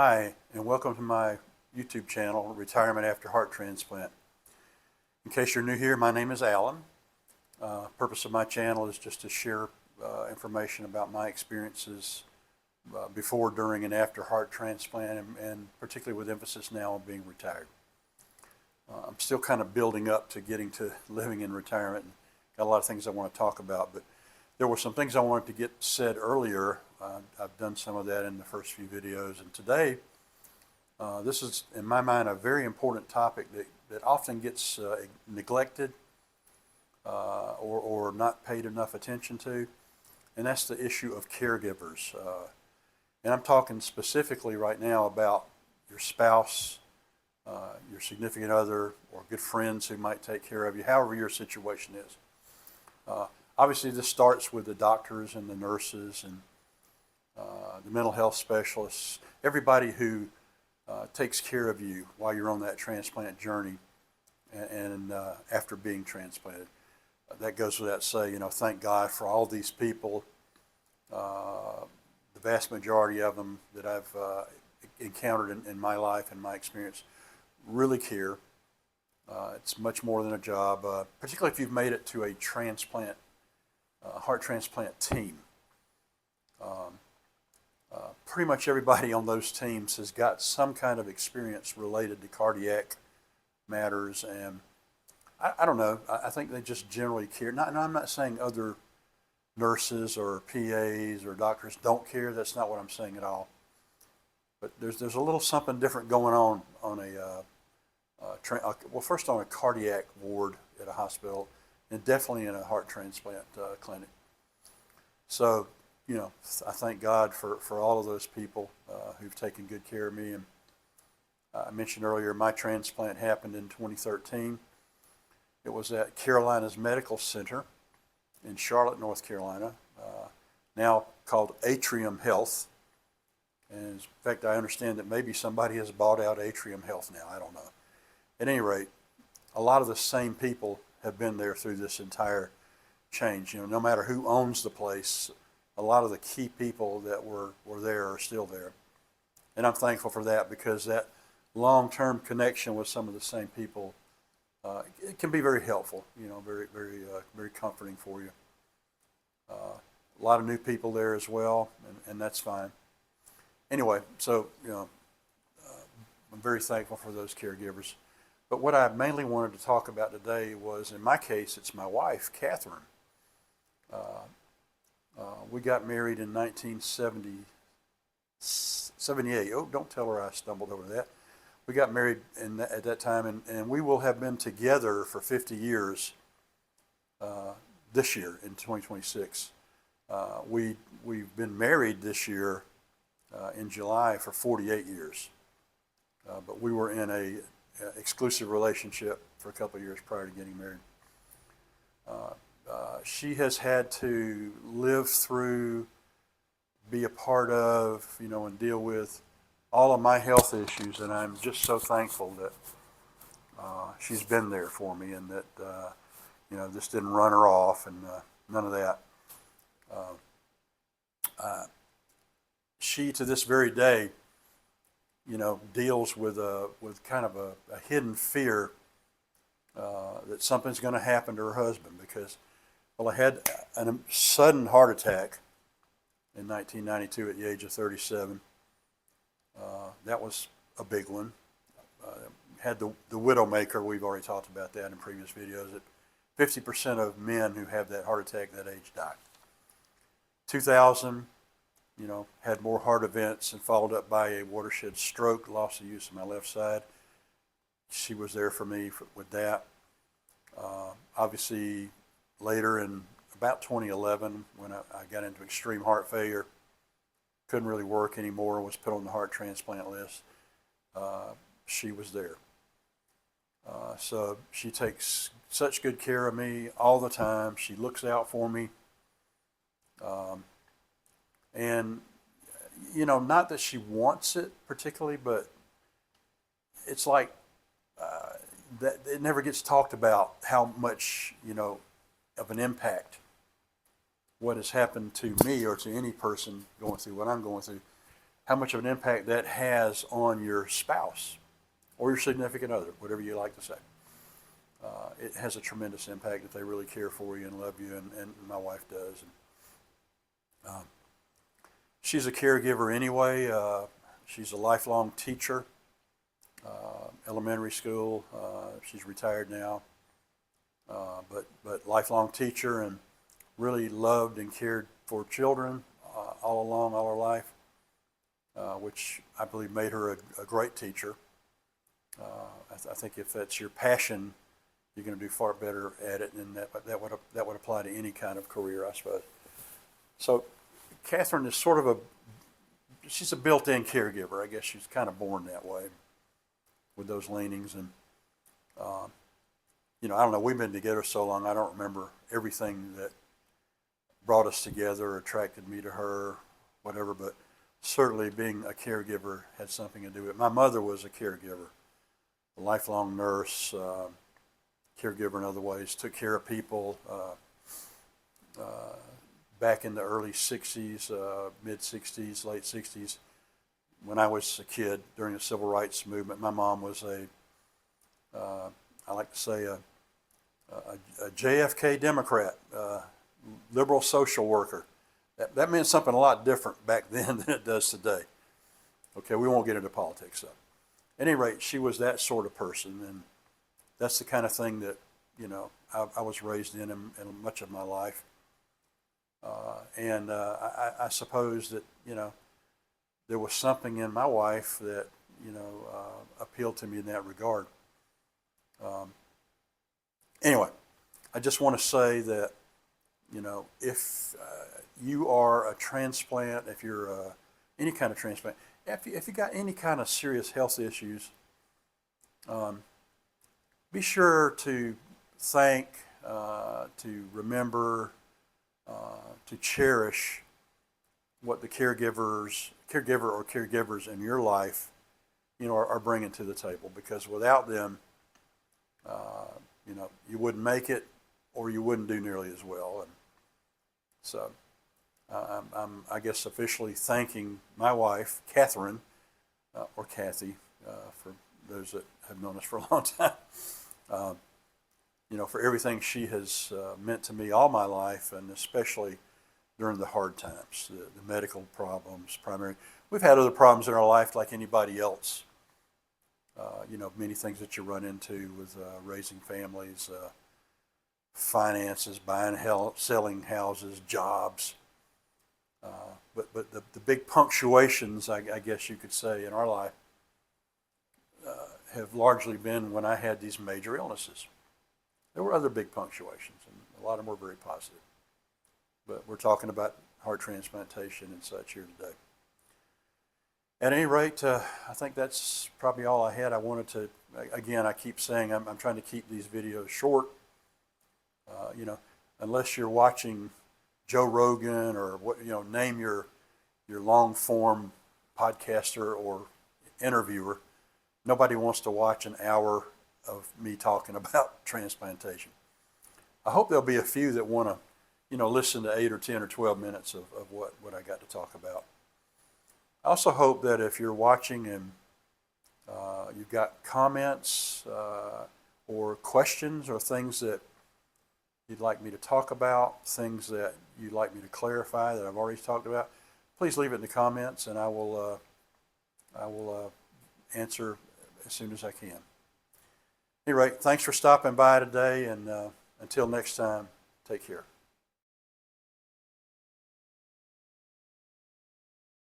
Hi, and welcome to my YouTube channel, Retirement After Heart Transplant. In case you're new here, my name is Alan. Purpose of my channel is just to share information about my experiences before, during, and after heart transplant, and particularly with emphasis now on being retired. I'm still kind of building up to getting to living in retirement, and got a lot of things I want to talk about, but there were some things I wanted to get said earlier. I've done some of that in the first few videos, and today this is, in my mind, a very important topic that often gets neglected or not paid enough attention to, and that's the issue of caregivers. And I'm talking specifically right now about your spouse, your significant other, or good friends who might take care of you, however your situation is. Obviously, this starts with the doctors and the nurses and the mental health specialists, everybody who takes care of you while you're on that transplant journey and after being transplanted. That goes without saying. Thank God for all these people. The vast majority of them that I've encountered in my life and my experience really care. It's much more than a job, particularly if you've made it to a transplant, heart transplant team. Pretty much everybody on those teams has got some kind of experience related to cardiac matters, and I don't know, I think they just generally care. And I'm not saying other nurses or PAs or doctors don't care. That's not what I'm saying at all. But there's a little something different going on well, first on a cardiac ward at a hospital, and definitely in a heart transplant clinic. So, I thank God for all of those people who've taken good care of me. And I mentioned earlier, my transplant happened in 2013. It was at Carolina's Medical Center in Charlotte, North Carolina, now called Atrium Health. And in fact, I understand that maybe somebody has bought out Atrium Health now. I don't know. At any rate, a lot of the same people have been there through this entire change. No matter who owns the place, a lot of the key people that were there are still there. And I'm thankful for that, because that long-term connection with some of the same people, it can be very helpful, very, very, very comforting for you. A lot of new people there as well, and that's fine. Anyway, so, I'm very thankful for those caregivers. But what I mainly wanted to talk about today was, in my case, it's my wife, Catherine. We got married in 1978. Oh, don't tell her I stumbled over that. We got married at that time, and we will have been together for 50 years this year in 2026. We've been married this year in July for 48 years. But we were in a exclusive relationship for a couple of years prior to getting married. She has had to live through, be a part of, and deal with all of my health issues, and I'm just so thankful that she's been there for me, and that this didn't run her off, and none of that. She, to this very day, deals with kind of a hidden fear that something's going to happen to her husband, because, well, I had a sudden heart attack in 1992 at the age of 37. That was a big one. Had the widowmaker. We've already talked about that in previous videos. That 50% of men who have that heart attack at that age die. 2000, had more heart events, and followed up by a watershed stroke, loss of use of my left side. She was there for me with that. Obviously, later in about 2011, when I got into extreme heart failure, couldn't really work anymore, was put on the heart transplant list, she was there. So she takes such good care of me all the time. She looks out for me. And, not that she wants it particularly, but it's like that it never gets talked about how much, of an impact what has happened to me or to any person going through what I'm going through, how much of an impact that has on your spouse or your significant other, whatever you like to say. It has a tremendous impact if they really care for you and love you, and my wife does. And, she's a caregiver anyway. She's a lifelong teacher, elementary school. She's retired now, but lifelong teacher, and really loved and cared for children all along, all her life, which I believe made her a great teacher. I think if that's your passion, you're going to do far better at it, and that would apply to any kind of career, I suppose. So Catherine is sort of she's a built-in caregiver. I guess she's kind of born that way with those leanings. And, I don't know, we've been together so long, I don't remember everything that brought us together, attracted me to her, whatever, but certainly being a caregiver had something to do with it. My mother was a caregiver, a lifelong nurse, caregiver in other ways, took care of people back in the early 60s, mid-60s, late 60s. When I was a kid during the civil rights movement, my mom was I like to say, a JFK Democrat, liberal social worker. That meant something a lot different back then than it does today. Okay, we won't get into politics, though. At any rate, she was that sort of person, and that's the kind of thing that, I was raised in much of my life. I suppose that, there was something in my wife that, appealed to me in that regard. Anyway, I just want to say that, if you are a transplant, if you're any kind of transplant, if you got any kind of serious health issues, be sure to thank, to remember, to cherish what the caregiver or caregivers in your life, are bringing to the table. Because without them, you wouldn't make it, or you wouldn't do nearly as well. And so, I'm, I guess, officially thanking my wife, Catherine, or Kathy, for those that have known us for a long time. For everything she has meant to me all my life, and especially during the hard times, the medical problems, primary. We've had other problems in our life like anybody else. Many things that you run into with raising families, finances, buying, selling houses, jobs. But the big punctuations, I guess you could say, in our life have largely been when I had these major illnesses. There were other big punctuations, and a lot of them were very positive. But we're talking about heart transplantation and such here today. At any rate, I think that's probably all I had. I wanted to, again, I keep saying I'm trying to keep these videos short. Unless you're watching Joe Rogan or name your long form podcaster or interviewer, nobody wants to watch an hour of me talking about transplantation. I hope there'll be a few that want to, listen to 8 or 10 or 12 minutes of what I got to talk about. I also hope that if you're watching and you've got comments or questions or things that you'd like me to talk about, things that you'd like me to clarify that I've already talked about, please leave it in the comments, and I will answer as soon as I can. Anyway, thanks for stopping by today, and until next time, take care.